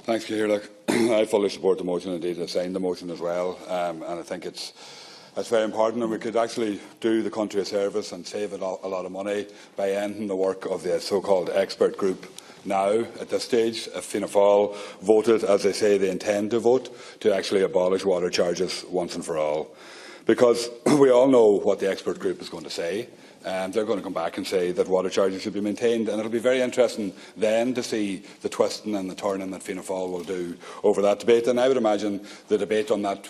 Thanks, Ciara. I fully support the motion. Indeed, I signed the motion as well, and I think it's very important, and we could actually do the country a service and save a lot of money by ending the work of the so-called expert group now, at this stage, if Fianna Fáil voted, as they say they intend to vote, to actually abolish water charges once and for all. Because we all know what the expert group is going to say. They're going to come back and say that water charges should be maintained, and it will be very interesting then to see the twisting and the turning that Fianna Fáil will do over that debate. And I would imagine the debate on that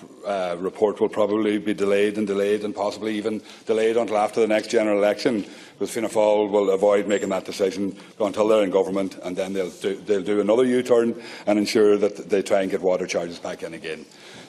report will probably be delayed and possibly even delayed until after the next general election, because Fianna Fáil will avoid making that decision until they're in government, and then they'll do another U-turn and ensure that they try and get water charges back in again.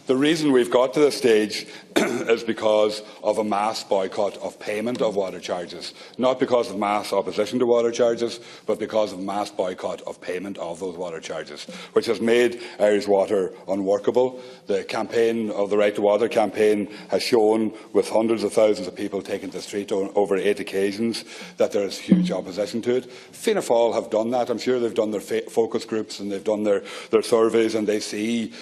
The reason we've got to this stage is because of a mass boycott of payment of water charges, not because of mass opposition to water charges, but because of mass boycott of payment of those water charges, which has made Irish water unworkable. The campaign of the Right to Water campaign has shown, with hundreds of thousands of people taking to the street on over 8 occasions, that there is huge opposition to it. Fianna Fáil have done that. I'm sure they've done their focus groups and they've done their surveys, and they see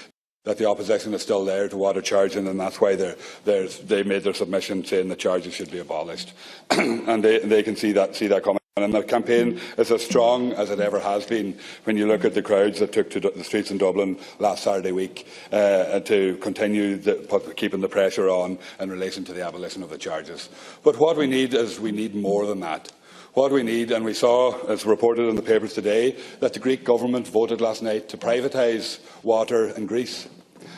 that the opposition is still there to water charging, and that's why they made their submission saying that charges should be abolished. And they can see that coming. And the campaign is as strong as it ever has been when you look at the crowds that took to the streets in Dublin last Saturday week to continue keeping the pressure on in relation to the abolition of the charges. But what we need more than that. What we need, and we saw, as reported in the papers today, that the Greek government voted last night to privatise water in Greece.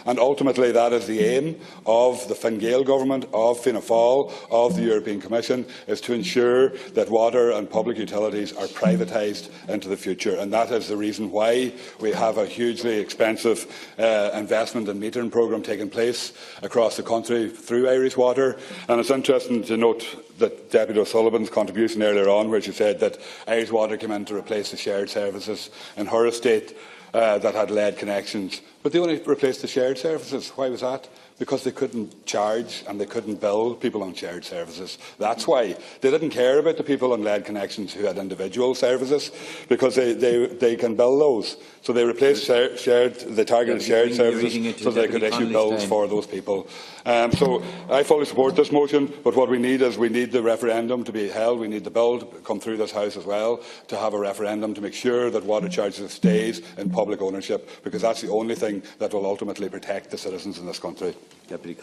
And ultimately that is the aim of the Fine Gael government, of Fianna Fáil, of the European Commission, is to ensure that water and public utilities are privatised into the future. And that is the reason why we have a hugely expensive investment and metering programme taking place across the country through Irish Water. And it's interesting to note that Deputy O'Sullivan's contribution earlier on, where she said that Irish Water came in to replace the shared services in her estate that had lead connections. But they only replaced the shared services. Why was that? Because they couldn't charge and they couldn't bill people on shared services. That's why. They didn't care about the people on lead connections who had individual services, because they can bill those. So they replaced the targeted shared services so they could issue bills for those people. So I fully support this motion, but what we need the referendum to be held. We need the bill to come through this House as well, to have a referendum to make sure that water charges stays in public ownership, because that's the only thing that will ultimately protect the citizens in this country. Deputy